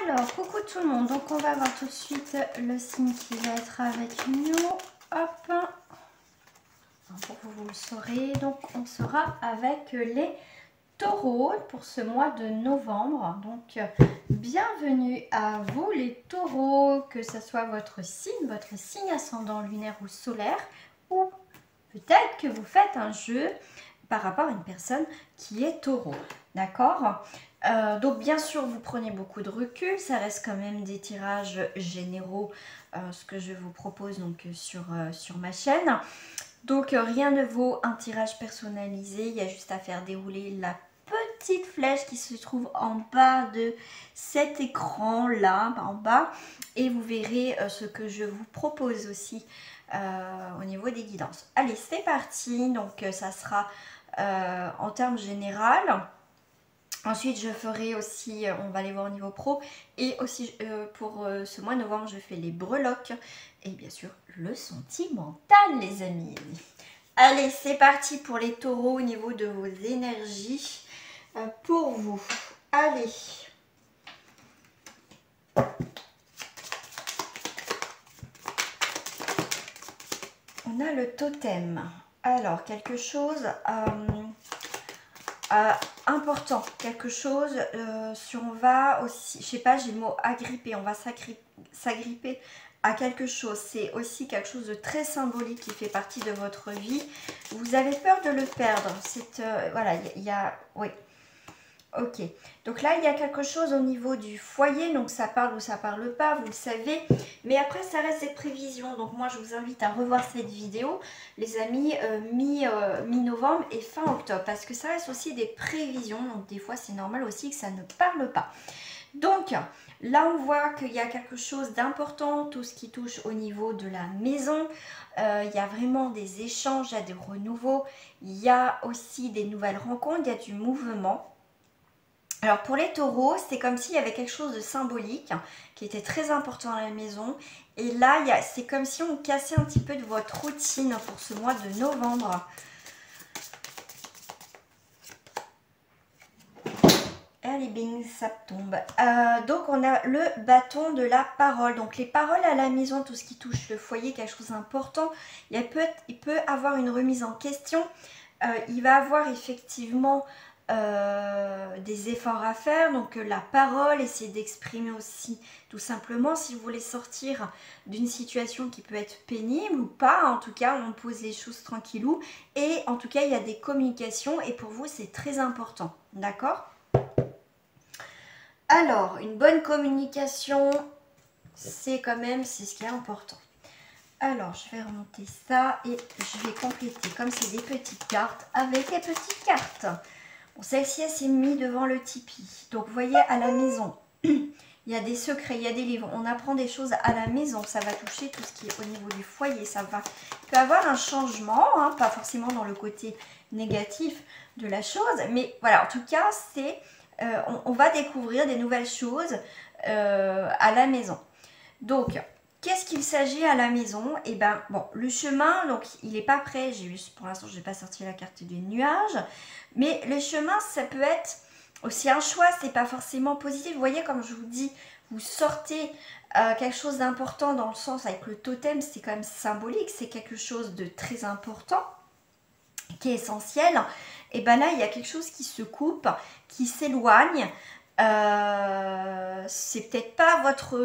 Alors, coucou tout le monde. Donc, on va voir tout de suite le signe qui va être avec nous. Hop. Pour que vous le saurez. Donc, on sera avec les taureaux pour ce mois de novembre. Donc, bienvenue à vous les taureaux, que ce soit votre signe ascendant lunaire ou solaire, ou peut-être que vous faites un jeu par rapport à une personne qui est taureau. D'accord? Donc bien sûr vous prenez beaucoup de recul, ça reste quand même des tirages généraux, ce que je vous propose donc sur ma chaîne. Donc rien ne vaut un tirage personnalisé, il y a juste à faire dérouler la petite flèche qui se trouve en bas de cet écran là, en bas, et vous verrez ce que je vous propose aussi au niveau des guidances. Allez, c'est parti. Donc ça sera en termes général. Ensuite, je ferai aussi, on va aller voir au niveau pro, et aussi pour ce mois de novembre, je fais les breloques et bien sûr le sentimental, les amis. Allez, c'est parti pour les taureaux au niveau de vos énergies pour vous. Allez. On a le totem. Alors, quelque chose important, quelque chose sur on va aussi, je sais pas, j'ai le mot agripper, on va s'agripper à quelque chose. C'est aussi quelque chose de très symbolique qui fait partie de votre vie. Vous avez peur de le perdre. Voilà, il y a, oui. Ok, donc là il y a quelque chose au niveau du foyer, donc ça parle ou ça parle pas, vous le savez, mais après ça reste des prévisions, donc moi je vous invite à revoir cette vidéo, les amis, mi-novembre et fin octobre, parce que ça reste aussi des prévisions, donc des fois c'est normal aussi que ça ne parle pas. Donc là on voit qu'il y a quelque chose d'important, tout ce qui touche au niveau de la maison, il y a vraiment des échanges, il y a des renouveaux, il y a aussi des nouvelles rencontres, il y a du mouvement. Alors pour les taureaux, c'est comme s'il y avait quelque chose de symbolique qui était très important à la maison. Et là, c'est comme si on cassait un petit peu de votre routine pour ce mois de novembre. Allez, bing, ça tombe. Donc on a le bâton de la parole. Donc les paroles à la maison, tout ce qui touche le foyer, quelque chose d'important. Il peut avoir une remise en question. Il va avoir effectivement des efforts à faire, donc la parole, essayer d'exprimer aussi tout simplement si vous voulez sortir d'une situation qui peut être pénible ou pas, en tout cas on pose les choses tranquillou, et en tout cas il y a des communications et pour vous c'est très important, d'accord? Alors une bonne communication, c'est ce qui est important. Alors je vais remonter ça et je vais compléter comme c'est des petites cartes avec les petites cartes. Bon, celle-ci, elle s'est mise devant le Tipeee. Donc, vous voyez, à la maison, il y a des secrets, il y a des livres. On apprend des choses à la maison. Ça va toucher tout ce qui est au niveau du foyer. Il peut y avoir un changement, hein, pas forcément dans le côté négatif de la chose. Mais voilà, en tout cas, on va découvrir des nouvelles choses à la maison. Donc, qu'est-ce qu'il s'agit à la maison? Eh bien, bon, le chemin, donc, il n'est pas prêt. Pour l'instant, je n'ai pas sorti la carte des nuages. Mais le chemin, ça peut être aussi un choix. C'est pas forcément positif. Vous voyez, comme je vous dis, vous sortez quelque chose d'important dans le sens avec le totem. C'est quand même symbolique. C'est quelque chose de très important, qui est essentiel. Et bien là, il y a quelque chose qui se coupe, qui s'éloigne. C'est peut-être pas votre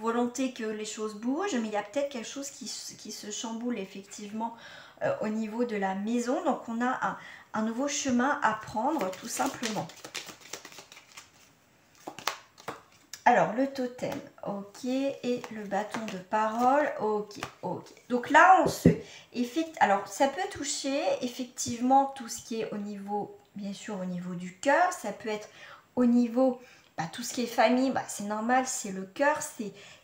volonté que les choses bougent, mais il y a peut-être quelque chose qui se chamboule effectivement au niveau de la maison. Donc on a un nouveau chemin à prendre tout simplement. Alors le totem, ok, et le bâton de parole, ok. Donc là alors ça peut toucher effectivement tout ce qui est au niveau, bien sûr au niveau du cœur, ça peut être au niveau, tout ce qui est famille, c'est normal, c'est le cœur,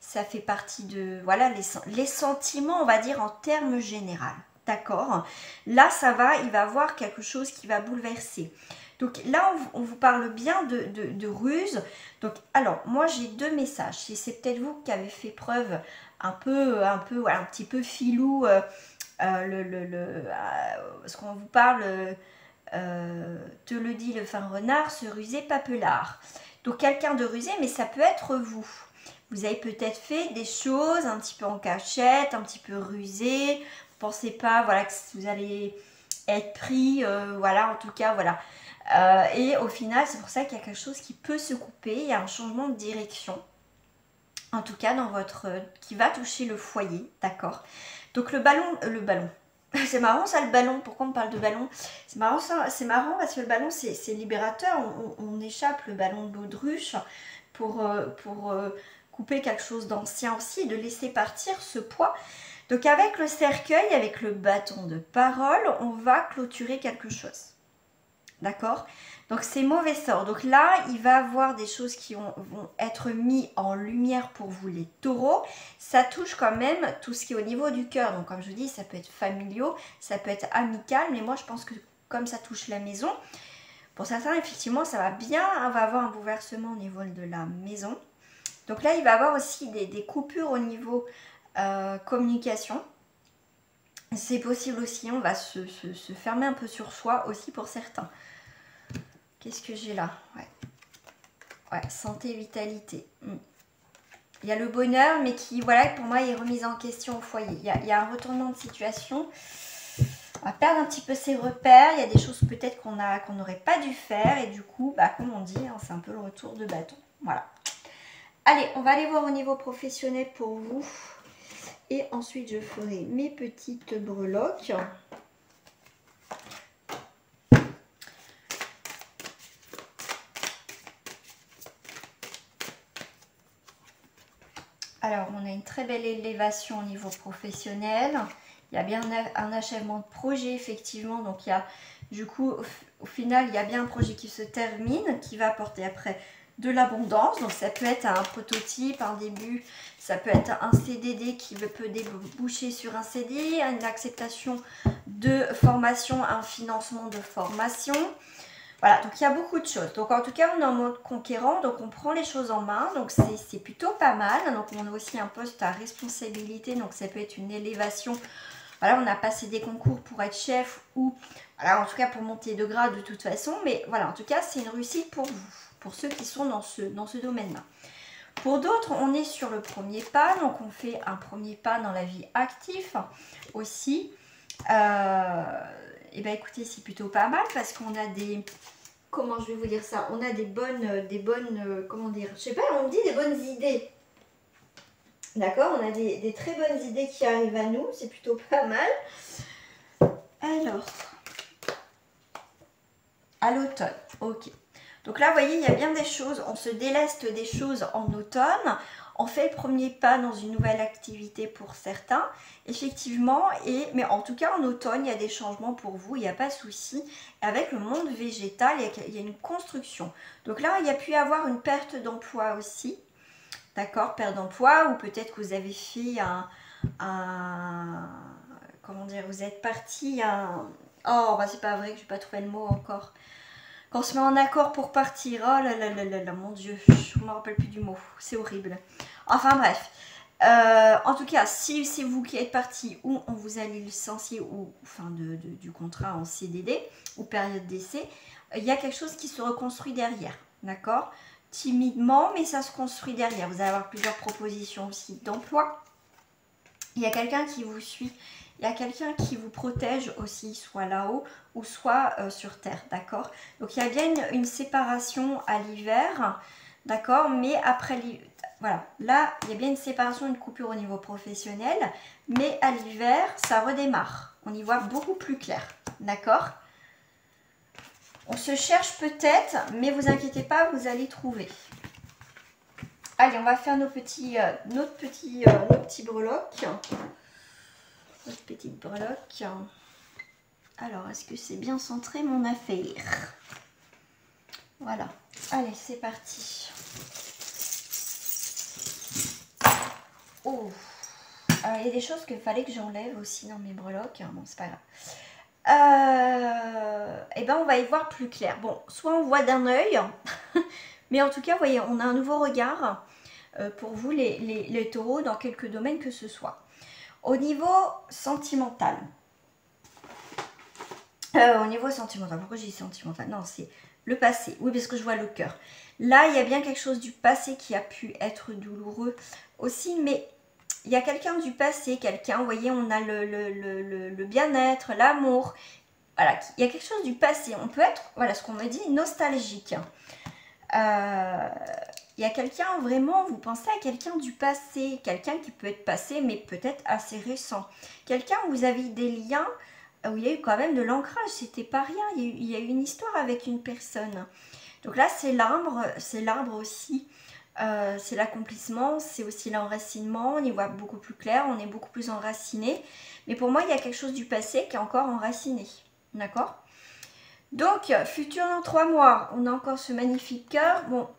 ça fait partie de, voilà, les sentiments, on va dire en termes généraux, d'accord? Là il va y avoir quelque chose qui va bouleverser. Donc là, on vous parle bien de ruse. Donc, alors, moi, j'ai deux messages. C'est peut-être vous qui avez fait preuve un petit peu filou. Parce qu'on vous parle, te le dit le fin renard, se ruser pas pelard. Donc quelqu'un de rusé, mais ça peut être vous. Vous avez peut-être fait des choses un petit peu en cachette, un petit peu rusé. Vous pensez pas, voilà, que vous allez être pris, voilà, en tout cas, voilà. Et au final, c'est pour ça qu'il y a quelque chose qui peut se couper. Il y a un changement de direction. En tout cas, dans votre, qui va toucher le foyer, d'accord. Donc le ballon, c'est marrant ça le ballon, pourquoi on parle de ballon? C'est marrant ça, c'est marrant parce que le ballon c'est libérateur, on échappe le ballon de baudruche pour couper quelque chose d'ancien aussi, de laisser partir ce poids. Donc avec le cercueil, avec le bâton de parole, on va clôturer quelque chose. D'accord? Donc c'est mauvais sort. Donc là, il va y avoir des choses qui vont être mises en lumière pour vous les taureaux. Ça touche quand même tout ce qui est au niveau du cœur. Donc comme je vous dis, ça peut être familial, ça peut être amical. Mais moi, je pense que comme ça touche la maison, pour certains, effectivement, ça va bien. On va avoir un bouleversement au niveau de la maison. Donc là, il va y avoir aussi des coupures au niveau communication. C'est possible aussi, on va se fermer un peu sur soi aussi pour certains. Qu'est-ce que j'ai là? Ouais, santé, vitalité. Il y a le bonheur, mais qui, voilà, pour moi, est remise en question au foyer. Il y a un retournement de situation. On va perdre un petit peu ses repères. Il y a des choses peut-être qu'on n'aurait pas dû faire. Et du coup, bah, comme on dit, hein, c'est un peu le retour de bâton. Voilà. Allez, on va aller voir au niveau professionnel pour vous. Et ensuite, je ferai mes petites breloques. Alors, on a une très belle élévation au niveau professionnel. Il y a bien un achèvement de projet, effectivement. Donc, il y a, du coup, au final, il y a bien un projet qui se termine, qui va apporter après de l'abondance. Donc, ça peut être un prototype, un début. Ça peut être un CDD qui peut déboucher sur un CD, une acceptation de formation, un financement de formation. Voilà, donc il y a beaucoup de choses. Donc en tout cas, on est en mode conquérant, donc on prend les choses en main, donc c'est plutôt pas mal. Donc on a aussi un poste à responsabilité, donc ça peut être une élévation. Voilà, on a passé des concours pour être chef ou, voilà, en tout cas pour monter de grade de toute façon. Mais voilà, en tout cas, c'est une réussite pour vous, pour ceux qui sont dans ce domaine-là. Pour d'autres, on est sur le premier pas, donc on fait un premier pas dans la vie active aussi. Et bien écoutez, c'est plutôt pas mal parce qu'on a des... Comment je vais vous dire ça? On a des bonnes, comment dire? Je sais pas, on dit des bonnes idées. D'accord? On a des très bonnes idées qui arrivent à nous, c'est plutôt pas mal. Alors, à l'automne, ok. Donc là, vous voyez, il y a bien des choses, on se déleste des choses en automne. On fait le premier pas dans une nouvelle activité pour certains, effectivement, mais en tout cas en automne, il y a des changements pour vous, il n'y a pas de souci. Avec le monde végétal, il y a une construction. Donc là, il y a pu y avoir une perte d'emploi aussi, d'accord, perte d'emploi, ou peut-être que vous avez fait comment dire, vous êtes parti oh, bah c'est pas vrai que je n'ai pas trouvé le mot encore. Quand on se met en accord pour partir, oh là là là là là, mon Dieu, je ne me rappelle plus du mot, c'est horrible. Enfin bref, en tout cas, si c'est vous qui êtes parti ou on vous a licencié ou fin du contrat en CDD ou période d'essai, il y a quelque chose qui se reconstruit derrière, d'accord? Timidement, mais ça se construit derrière. Vous allez avoir plusieurs propositions aussi d'emploi. Il y a quelqu'un qui vous suit. Il y a quelqu'un qui vous protège aussi, soit là-haut ou soit sur terre, d'accord? Donc il y a bien une séparation à l'hiver, d'accord? Mais après, voilà, là, il y a bien une séparation, une coupure au niveau professionnel, mais à l'hiver, ça redémarre. On y voit beaucoup plus clair, d'accord? On se cherche peut-être, mais vous inquiétez pas, vous allez trouver. Allez, on va faire nos petits breloques. Notre petite breloque. Alors, est-ce que c'est bien centré mon affaire? Voilà. Allez, c'est parti. Oh. Alors, il y a des choses qu'il fallait que j'enlève aussi dans mes breloques. Bon, c'est pas grave. Et ben, on va y voir plus clair. Bon, soit on voit d'un œil, mais en tout cas, vous voyez, on a un nouveau regard pour vous, les taureaux, dans quelques domaines que ce soit. Au niveau sentimental, pourquoi j'ai dit sentimental? Non, c'est Le passé, oui, parce que je vois le cœur. Là, il y a bien quelque chose du passé qui a pu être douloureux aussi, mais il y a quelqu'un du passé, quelqu'un, vous voyez, on a le bien-être, l'amour. Voilà, il y a quelque chose du passé. On peut être, voilà ce qu'on me dit, nostalgique. Il y a quelqu'un, vraiment, vous pensez à quelqu'un du passé, quelqu'un qui peut être passé, mais peut-être assez récent. Quelqu'un où vous avez des liens, où il y a eu quand même de l'ancrage, c'était pas rien, il y a eu une histoire avec une personne. Donc là, c'est l'arbre aussi, c'est l'accomplissement, c'est aussi l'enracinement, on y voit beaucoup plus clair, on est beaucoup plus enraciné. Mais pour moi, il y a quelque chose du passé qui est encore enraciné, d'accord? Donc, futur dans 3 mois, on a encore ce magnifique cœur. Bon,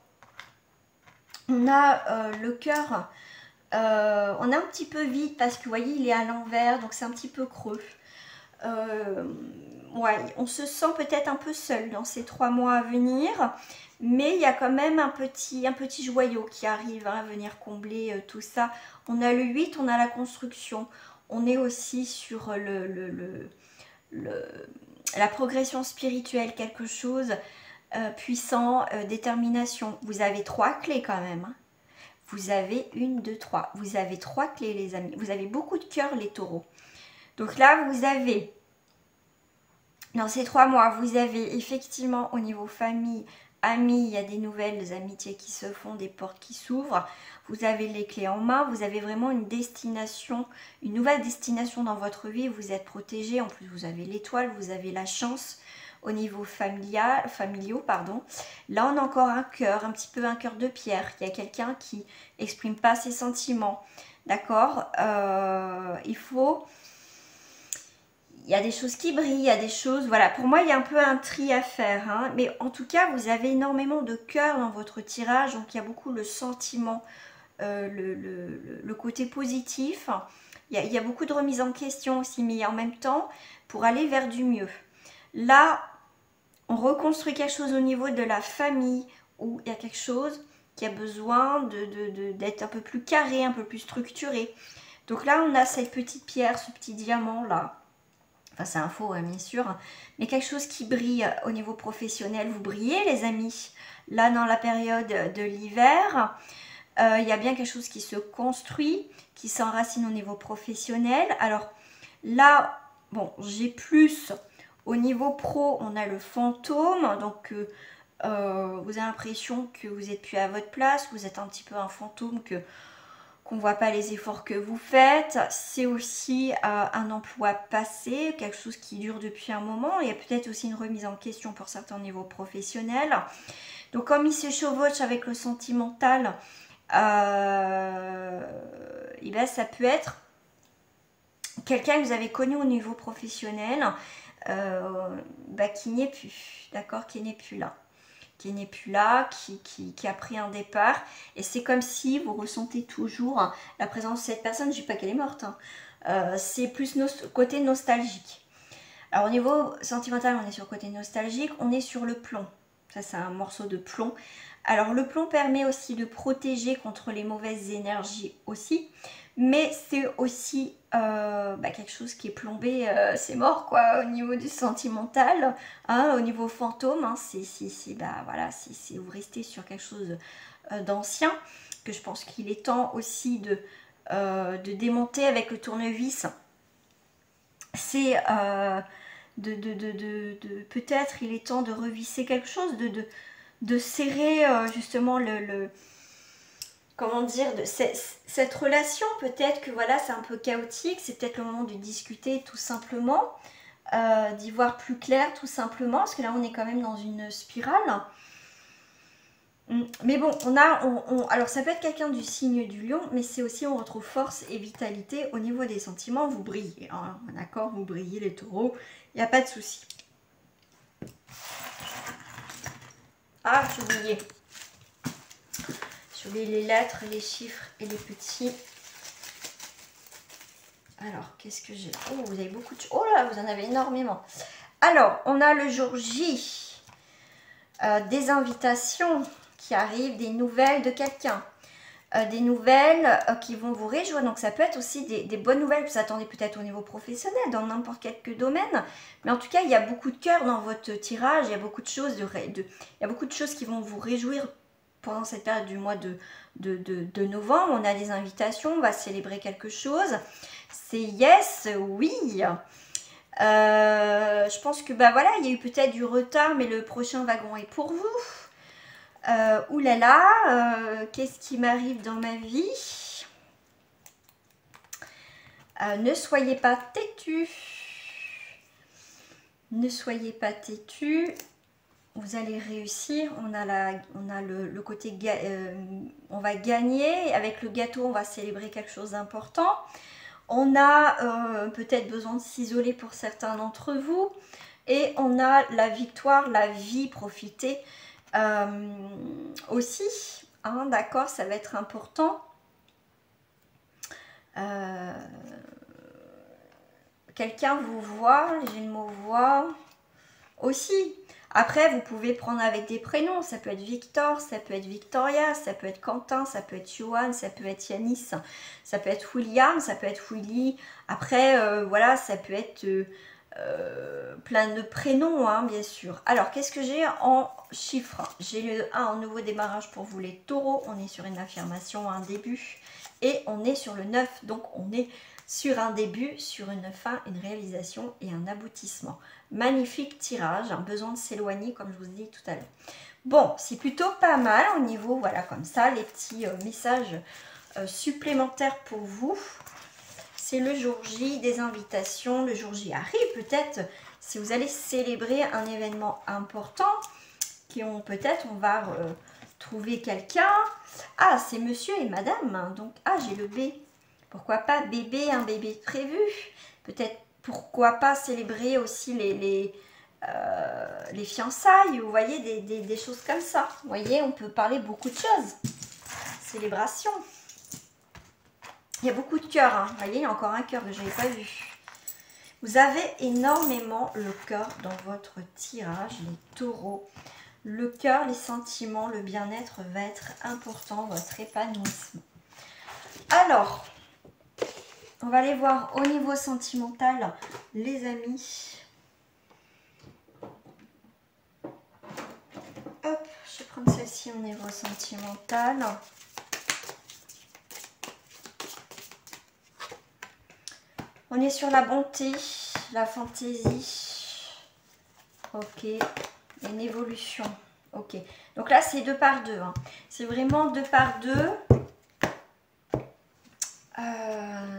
on a le cœur, on a un petit peu vide parce que vous voyez, il est à l'envers, donc c'est un petit peu creux. Ouais, on se sent peut-être un peu seul dans ces 3 mois à venir, mais il y a quand même un petit joyau qui arrive à venir combler tout ça. On a le 8, on a la construction, on est aussi sur la progression spirituelle, quelque chose puissant, détermination. Vous avez 3 clés quand même, hein. Vous avez 1, 2, 3. Vous avez 3 clés, les amis. Vous avez beaucoup de cœur, les taureaux. Donc là, vous avez, dans ces 3 mois, vous avez effectivement au niveau famille, amis, il y a des nouvelles amitiés qui se font, des portes qui s'ouvrent. Vous avez les clés en main. Vous avez vraiment une destination, une nouvelle destination dans votre vie. Vous êtes protégé. En plus, vous avez l'étoile, vous avez la chance. Au niveau familiaux, pardon. Là, on a encore un cœur, un petit peu un cœur de pierre. Il y a quelqu'un qui n'exprime pas ses sentiments. D'accord, il y a des choses qui brillent, il y a des choses... Voilà, pour moi, il y a un peu un tri à faire. Hein, mais en tout cas, vous avez énormément de cœur dans votre tirage. Donc, il y a beaucoup le sentiment, le côté positif. Il y a beaucoup de remise en question aussi, mais en même temps, pour aller vers du mieux. Là, on reconstruit quelque chose au niveau de la famille où il y a quelque chose qui a besoin d'être un peu plus carré, un peu plus structuré. Donc là, on a cette petite pierre, ce petit diamant là. Enfin, c'est un faux, hein, bien sûr. Mais quelque chose qui brille au niveau professionnel. Vous brillez, les amis. Là, dans la période de l'hiver, il y a bien quelque chose qui se construit, qui s'enracine au niveau professionnel. Alors là, bon, j'ai plus... Au niveau pro, on a le fantôme, donc vous avez l'impression que vous n'êtes plus à votre place, vous êtes un petit peu un fantôme, qu'on ne voit pas les efforts que vous faites. C'est aussi un emploi passé, quelque chose qui dure depuis un moment. Il y a peut-être aussi une remise en question pour certains au niveau professionnel. Donc comme il se chevauche avec le sentimental, et ben, ça peut être quelqu'un que vous avez connu au niveau professionnel, qui n'est plus, d'accord, qui n'est plus là, qui a pris un départ, et c'est comme si vous ressentez toujours la présence de cette personne. Je ne dis pas qu'elle est morte, hein. C'est plus côté nostalgique. Alors au niveau sentimental, on est sur le côté nostalgique, on est sur le plomb, ça c'est un morceau de plomb. Alors le plomb permet aussi de protéger contre les mauvaises énergies aussi, mais c'est aussi quelque chose qui est plombé, c'est mort quoi, au niveau du sentimental, hein, au niveau fantôme, hein, voilà, vous restez sur quelque chose d'ancien, que je pense qu'il est temps aussi de démonter avec le tournevis. C'est peut-être il est temps de revisser quelque chose, de serrer justement comment dire, cette relation. Peut-être que voilà, c'est un peu chaotique, c'est peut-être le moment de discuter tout simplement, d'y voir plus clair tout simplement, parce que là on est quand même dans une spirale. Mais bon, alors ça peut être quelqu'un du signe du lion, mais c'est aussi, on retrouve force et vitalité au niveau des sentiments. Vous brillez, hein, d'accord, vous brillez les taureaux, il n'y a pas de souci. Ah, j'ai oublié. J'ai oublié les lettres, les chiffres et les petits. Alors, qu'est-ce que j'ai? Oh, vous avez beaucoup de... Oh là, vous en avez énormément. Alors, on a le jour J. Des invitations qui arrivent, des nouvelles de quelqu'un. des nouvelles qui vont vous réjouir. Donc ça peut être aussi des bonnes nouvelles que vous attendez peut-être au niveau professionnel, dans n'importe quel domaine. Mais en tout cas, il y a beaucoup de cœur dans votre tirage, il y a beaucoup de choses, il y a beaucoup de choses qui vont vous réjouir pendant cette période du mois de novembre. On a des invitations, on va célébrer quelque chose. C'est yes, oui. Je pense que bah voilà, il y a eu peut-être du retard, mais le prochain wagon est pour vous. Oulala, qu'est-ce qui m'arrive dans ma vie? Ne soyez pas têtu. Ne soyez pas têtu. Vous allez réussir. On a le côté, on va gagner. Avec le gâteau, on va célébrer quelque chose d'important. On a peut-être besoin de s'isoler pour certains d'entre vous. Et on a la victoire, la vie, profiter aussi. Hein, d'accord, ça va être important. Quelqu'un vous voit, j'ai le mot voix aussi. Après, vous pouvez prendre avec des prénoms. Ça peut être Victor, ça peut être Victoria, ça peut être Quentin, ça peut être Johan, ça peut être Yanis, ça peut être William, ça peut être Willy. Après, voilà, ça peut être plein de prénoms, hein, bien sûr. Alors, qu'est-ce que j'ai en chiffres? J'ai le 1 en nouveau démarrage pour vous les taureaux. On est sur une affirmation, un début. Et on est sur le 9, donc on est sur un début, sur une fin, une réalisation et un aboutissement. Magnifique tirage, hein, besoin de s'éloigner comme je vous ai dit tout à l'heure. Bon, c'est plutôt pas mal au niveau, voilà, comme ça, les petits messages supplémentaires pour vous. C'est le jour J, des invitations, le jour J arrive peut-être si vous allez célébrer un événement important, qui ont peut-être, on va trouver quelqu'un. Ah, c'est monsieur et madame, hein, donc, ah, j'ai le B. Pourquoi pas bébé, un bébé prévu? Peut-être, pourquoi pas célébrer aussi les fiançailles, vous voyez, des choses comme ça. Vous voyez, on peut parler beaucoup de choses. Célébration. Il y a beaucoup de cœurs, hein. Vous voyez, il y a encore un cœur que je n'avais pas vu. Vous avez énormément le cœur dans votre tirage, les taureaux. Le cœur, les sentiments, le bien-être va être important, votre épanouissement. Alors, on va aller voir au niveau sentimental, les amis. Hop, je vais prendre celle-ci au niveau sentimental. On est sur la bonté, la fantaisie. Ok, une évolution. Ok, donc là c'est 2 par 2. Hein. C'est vraiment 2 par 2.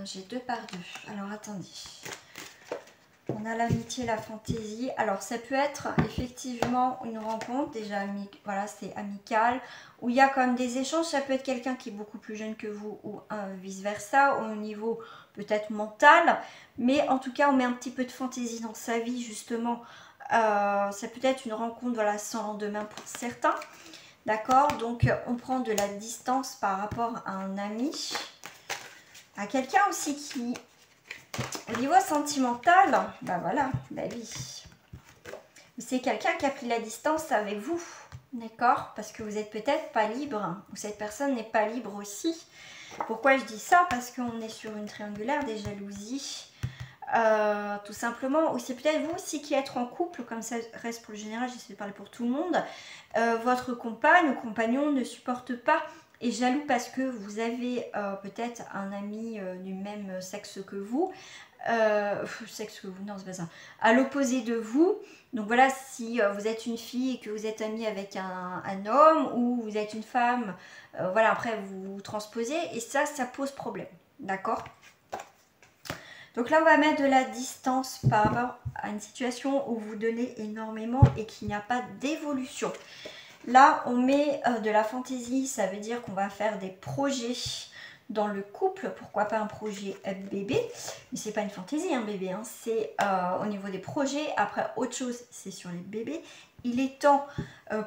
J'ai 2 par 2. Alors attendez. On a l'amitié, la fantaisie. Alors ça peut être effectivement une rencontre déjà voilà, c'est amical, où il y a quand même des échanges. Ça peut être quelqu'un qui est beaucoup plus jeune que vous ou vice versa au niveau peut-être mental, mais en tout cas on met un petit peu de fantaisie dans sa vie justement. Ça peut être une rencontre, voilà, sans lendemain pour certains. D'accord, donc on prend de la distance par rapport à un ami, à quelqu'un aussi qui, au niveau sentimental, ben voilà, bah oui. C'est quelqu'un qui a pris la distance avec vous, d'accord? Parce que vous n'êtes peut-être pas libre, ou cette personne n'est pas libre aussi. Pourquoi je dis ça? Parce qu'on est sur une triangulaire des jalousies, tout simplement. Ou c'est peut-être vous aussi qui êtes en couple, comme ça reste pour le général, j'essaie de parler pour tout le monde. Votre compagne ou compagnon ne supporte pas, est jaloux parce que vous avez peut-être un ami du même sexe que vous. Sexe que vous, non c'est pas ça, à l'opposé de vous. Donc voilà, si vous êtes une fille et que vous êtes amie avec un homme, ou vous êtes une femme, voilà, après vous transposez, et ça pose problème, d'accord? Donc là on va mettre de la distance par rapport à une situation où vous donnez énormément et qu'il n'y a pas d'évolution. Là on met de la fantaisie, ça veut dire qu'on va faire des projets dans le couple, pourquoi pas un projet bébé, mais c'est pas une fantaisie un bébé, hein. C'est au niveau des projets. Après autre chose, c'est sur les bébés. Il est temps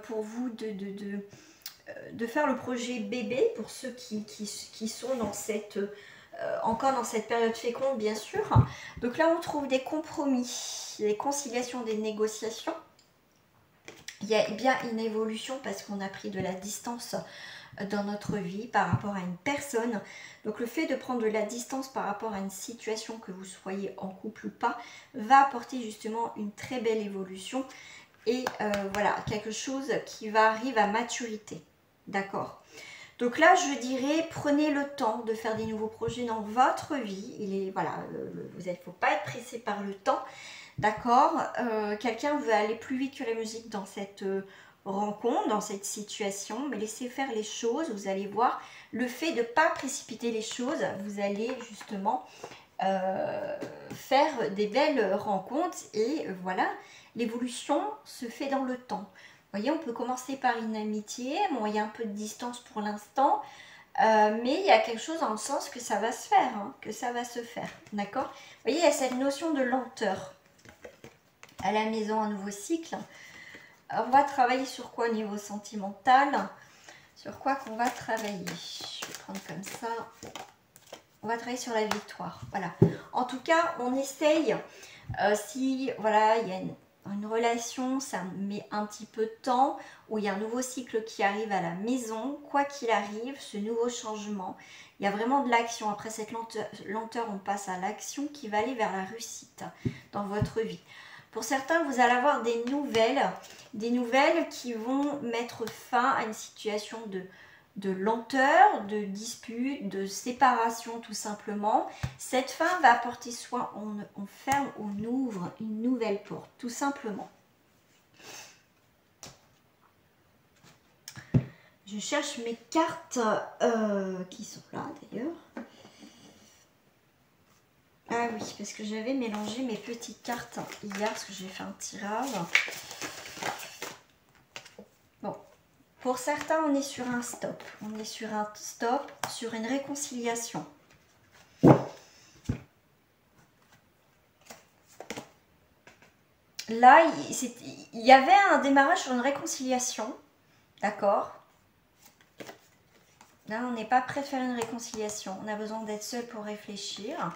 pour vous de faire le projet bébé pour ceux qui sont dans cette encore dans cette période féconde, bien sûr. Donc là on trouve des compromis, des conciliations, des négociations. Il y a bien une évolution parce qu'on a pris de la distance dans notre vie par rapport à une personne. Donc le fait de prendre de la distance par rapport à une situation, que vous soyez en couple ou pas, va apporter justement une très belle évolution et voilà, quelque chose qui va arriver à maturité. D'accord? Donc là, je dirais, prenez le temps de faire des nouveaux projets dans votre vie. Il est, voilà, il ne faut pas être pressé par le temps. D'accord? Quelqu'un veut aller plus vite que la musique dans cette rencontre, dans cette situation, mais laissez faire les choses. Vous allez voir, le fait de ne pas précipiter les choses, vous allez justement faire des belles rencontres et voilà, l'évolution se fait dans le temps. Vous voyez, on peut commencer par une amitié, bon, il y a un peu de distance pour l'instant, mais il y a quelque chose dans le sens que ça va se faire, hein, que ça va se faire, d'accord? Vous voyez, il y a cette notion de lenteur. À la maison, un nouveau cycle. On va travailler sur quoi au niveau sentimental? Sur quoi qu'on va travailler? Je vais prendre comme ça. On va travailler sur la victoire. Voilà. En tout cas, on essaye, si voilà, il y a une relation, ça met un petit peu de temps, où il y a un nouveau cycle qui arrive à la maison, quoi qu'il arrive, ce nouveau changement, il y a vraiment de l'action. Après cette lenteur, on passe à l'action qui va aller vers la réussite dans votre vie. Pour certains, vous allez avoir des nouvelles qui vont mettre fin à une situation de lenteur, de dispute, de séparation tout simplement. Cette fin va apporter soit on ferme ou on ouvre une nouvelle porte, tout simplement. Je cherche mes cartes qui sont là d'ailleurs. Ah oui, parce que j'avais mélangé mes petites cartes hier, parce que j'ai fait un tirage. Bon, pour certains, on est sur un stop. On est sur un stop, sur une réconciliation. Là, il y avait un démarrage sur une réconciliation. D'accord? Là, on n'est pas prêt de faire une réconciliation. On a besoin d'être seul pour réfléchir.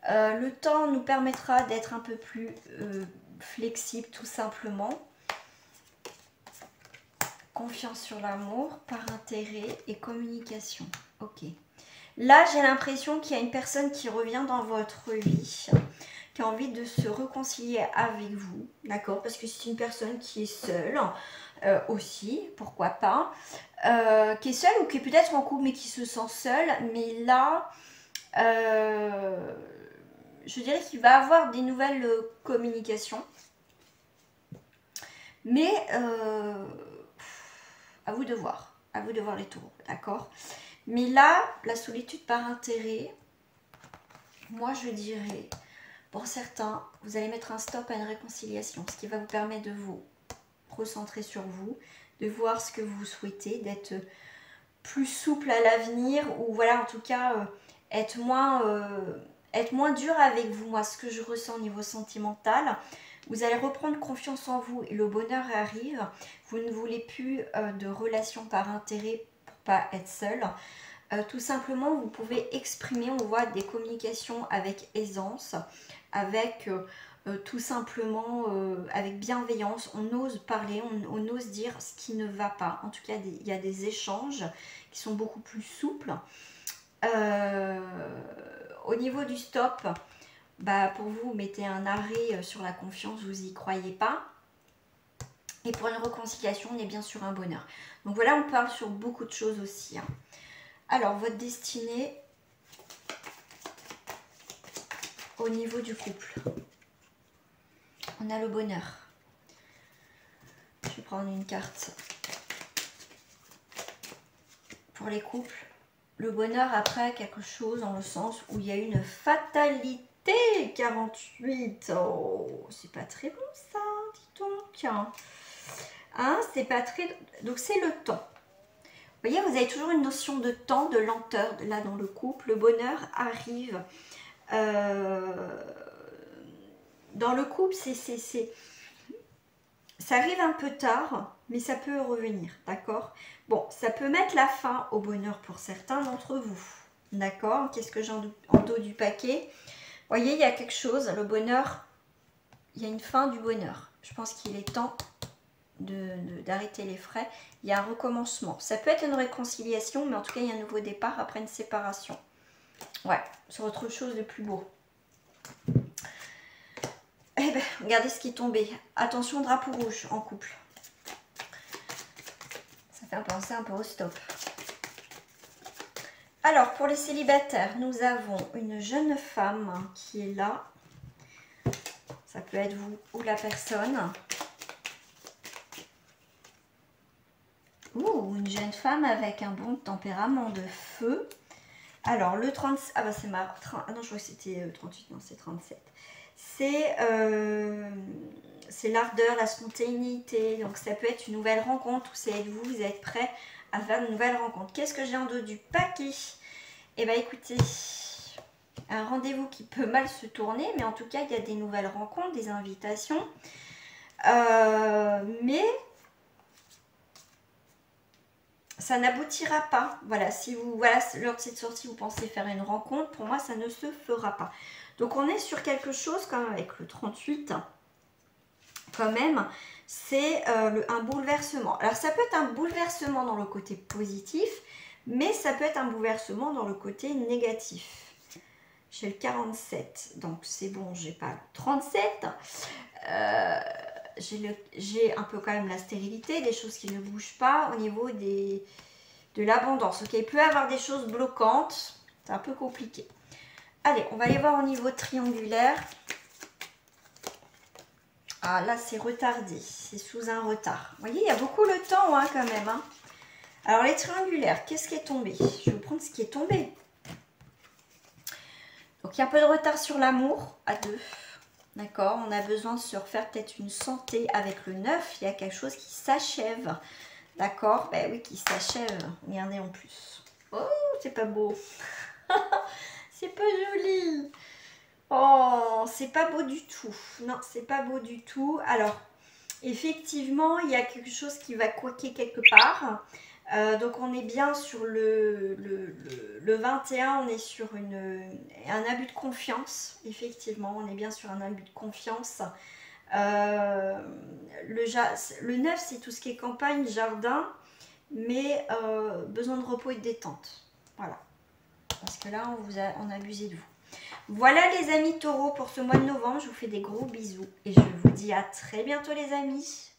Le temps nous permettra d'être un peu plus flexible, tout simplement. Confiance sur l'amour, par intérêt et communication. Ok. Là, j'ai l'impression qu'il y a une personne qui revient dans votre vie, qui a envie de se réconcilier avec vous, d'accord? Parce que c'est une personne qui est seule aussi, pourquoi pas, qui est seule ou qui est peut-être en couple mais qui se sent seule. Mais là, je dirais qu'il va avoir des nouvelles communications. Mais à vous de voir les tours, d'accord? Mais là, la solitude par intérêt, moi je dirais, pour certains, vous allez mettre un stop à une réconciliation, ce qui va vous permettre de vous recentrer sur vous, de voir ce que vous souhaitez, d'être plus souple à l'avenir, ou voilà, en tout cas, être moins dur avec vous. Moi, ce que je ressens au niveau sentimental, vous allez reprendre confiance en vous et le bonheur arrive. Vous ne voulez plus de relations par intérêt pour pas être seul. Tout simplement, vous pouvez exprimer, on voit des communications avec aisance, avec tout simplement avec bienveillance. On ose parler, on ose dire ce qui ne va pas. En tout cas, il y a des échanges qui sont beaucoup plus souples. Au niveau du stop, bah pour vous, mettez un arrêt sur la confiance, vous n'y croyez pas. Et pour une réconciliation, on est bien sur un bonheur. Donc voilà, on parle sur beaucoup de choses aussi. Hein. Alors, votre destinée au niveau du couple. On a le bonheur. Je vais prendre une carte. Pour les couples, le bonheur après quelque chose dans le sens où il y a une fatalité. 48. Oh, c'est pas très bon ça, dis donc. Hein, c'est pas très... Donc c'est le temps. Vous voyez, vous avez toujours une notion de temps, de lenteur, là dans le couple. Le bonheur arrive. Dans le couple, ça arrive un peu tard, mais ça peut revenir, d'accord? Bon, ça peut mettre la fin au bonheur pour certains d'entre vous, d'accord? Qu'est-ce que j'ai en dos du paquet? Vous voyez, il y a quelque chose, le bonheur, il y a une fin du bonheur. Je pense qu'il est temps d'arrêter les frais, il y a un recommencement. Ça peut être une réconciliation, mais en tout cas, il y a un nouveau départ après une séparation. Ouais, sur autre chose de plus beau. Eh ben, regardez ce qui est tombé. Attention, drapeau rouge en couple. Ça fait penser un peu au stop. Alors, pour les célibataires, nous avons une jeune femme qui est là. Ça peut être vous ou la personne. Ouh, une jeune femme avec un bon tempérament de feu. Alors, le 36... Ah bah c'est marrant. Ah non, je crois que c'était 38, non, c'est 37. C'est l'ardeur, la spontanéité. Donc, ça peut être une nouvelle rencontre. Vous êtes prêt à faire une nouvelle rencontre. Qu'est-ce que j'ai en dos du paquet? Eh bien, écoutez, un rendez-vous qui peut mal se tourner, mais en tout cas, il y a des nouvelles rencontres, des invitations. Mais ça n'aboutira pas. Voilà, si vous, lors de cette sortie, vous pensez faire une rencontre, pour moi, ça ne se fera pas. Donc, on est sur quelque chose, quand même, avec le 38, quand même, c'est un bouleversement. Alors, ça peut être un bouleversement dans le côté positif, mais ça peut être un bouleversement dans le côté négatif. J'ai le 47, donc c'est bon, j'ai pas le 37. J'ai un peu quand même la stérilité, des choses qui ne bougent pas au niveau de l'abondance. Ok, il peut y avoir des choses bloquantes, c'est un peu compliqué. Allez, on va aller voir au niveau triangulaire. Ah là, c'est retardé, c'est sous un retard. Vous voyez, il y a beaucoup le temps hein, quand même. Hein. Alors les triangulaires, qu'est-ce qui est tombé? Je vais vous prendre ce qui est tombé. Donc il y a un peu de retard sur l'amour à deux. D'accord, on a besoin de se refaire peut-être une santé avec le 9. Il y a quelque chose qui s'achève. D'accord, ben oui, qui s'achève. Regardez en plus. Oh, c'est pas beau. C'est pas joli. Oh, c'est pas beau du tout. Non, c'est pas beau du tout. Alors, effectivement, il y a quelque chose qui va coquer quelque part. Donc, on est bien sur le 21, on est sur un abus de confiance. Effectivement, on est bien sur un abus de confiance. Le 9, c'est tout ce qui est campagne, jardin, mais besoin de repos et de détente. Voilà. Parce que là, on a abusé de vous. Voilà les amis taureaux pour ce mois de novembre. Je vous fais des gros bisous et je vous dis à très bientôt les amis.